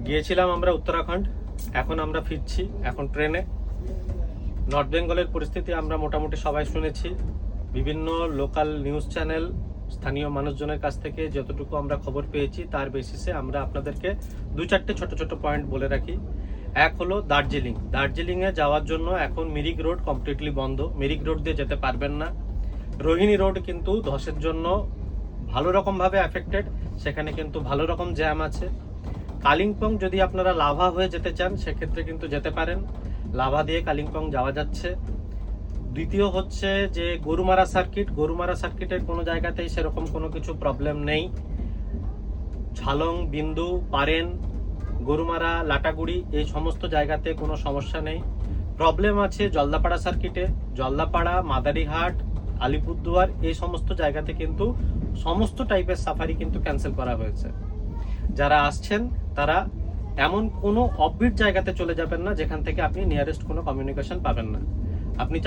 গিয়েছিলাম আমরা উত্তরাখণ্ড, এখন আমরা ফিরছি, এখন ট্রেনে। নর্থ বেঙ্গলের পরিস্থিতি আমরা মোটামুটি সবাই শুনেছি, বিভিন্ন লোকাল নিউজ চ্যানেল, স্থানীয় মানুষজনের কাছ থেকে যতটুকু আমরা খবর পেয়েছি তার বেসিসে আমরা আপনাদেরকে দু চারটে ছোট ছোট পয়েন্ট বলে রাখি। এক হলো দার্জিলিংয়ে যাওয়ার জন্য এখন মিরিক রোড কমপ্লিটলি বন্ধ, মিরিক রোড দিয়ে যেতে পারবেন না। রোহিণী রোড কিন্তু ধসের জন্য ভালো রকমভাবে অ্যাফেক্টেড, সেখানে কিন্তু ভালো রকম জ্যাম আছে। কালিম্পং যদি আপনারা লাভা হয়ে যেতে চান সেক্ষেত্রে কিন্তু যেতে পারেন, লাভা দিয়ে কালিম্পং যাওয়া যাচ্ছে। দ্বিতীয় হচ্ছে যে গরুমারা সার্কিটের কোনো জায়গাতেই সেরকম কোনো কিছু প্রবলেম নেই। ঝালং, বিন্দু, পারেন, গরুমারা, লাটাগুড়ি এই সমস্ত জায়গাতে কোনো সমস্যা নেই। প্রবলেম আছে জলদাপাড়া সার্কিটে, জলদাপাড়া, মাদারিহাট, আলিপুরদুয়ার এই সমস্ত জায়গাতে কিন্তু সমস্ত টাইপের সাফারি কিন্তু ক্যান্সেল করা হয়েছে। যারা আসছেন তারা এমন কোনো অফবিট জায়গাতে চলে যাবেন না যেখান থেকে আপনি নিয়ারেস্ট কোনো কমিউনিকেশন পাবেন না। আপনি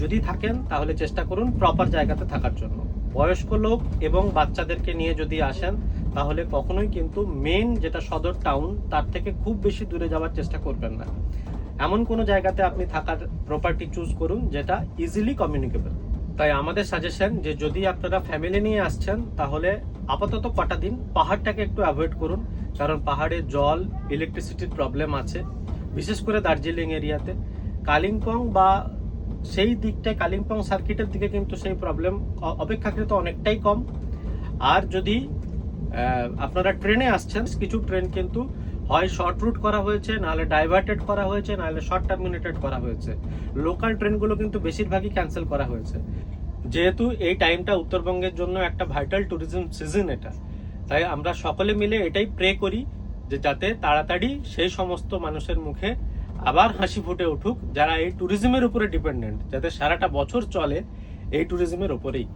যদি থাকেন তাহলে চেষ্টা করুন প্রপার জায়গাতে থাকার জন্য। বয়স্ক লোক এবং বাচ্চাদেরকে নিয়ে যদি আসেন তাহলে কখনোই কিন্তু মেন যেটা সদর টাউন তার থেকে খুব বেশি দূরে যাওয়ার চেষ্টা করবেন না। এমন কোনো জায়গাতে আপনি থাকার প্রপার্টি চুজ করুন যেটা ইজিলি কমিউনিকেবল। তাই আমাদের সাজেশন যে যদি আপনারা ফ্যামিলি নিয়ে আসছেন তাহলে আপাতত কটা দিন পাহাড়টাকে একটু অ্যাভয়েড করুন, কারণ পাহাড়ে জল, ইলেকট্রিসিটির প্রবলেম আছে, বিশেষ করে দার্জিলিং এরিয়াতে। কালিম্পং বা সেই দিকটায় কালিম্পং সার্কিটের দিকে কিন্তু সেই প্রবলেম অপেক্ষাকৃত অনেকটাই কম। আর যদি আপনারা ট্রেনে আসছেন, কিছু ট্রেন কিন্তু হয় শর্ট রুট করা হয়েছে, নাহলে ডাইভার্টেড করা হয়েছে, নাহলে শর্ট টার্মিনেটেড করা হয়েছে। লোকাল ট্রেনগুলো কিন্তু বেশিরভাগই ক্যান্সেল করা হয়েছে। যেহেতু এই টাইমটা উত্তরবঙ্গের জন্য একটা ভাইটাল ট্যুরিজম সিজন এটা, তাই আমরা সকলে মিলে এটাই প্রে করি যে যাতে তাড়াতাড়ি সেই সমস্ত মানুষের মুখে আবার হাসি ফুটে উঠুক যারা এই ট্যুরিজমের উপরে ডিপেন্ডেন্ট, যাতে সারাটা বছর চলে এই ট্যুরিজমের উপরেই।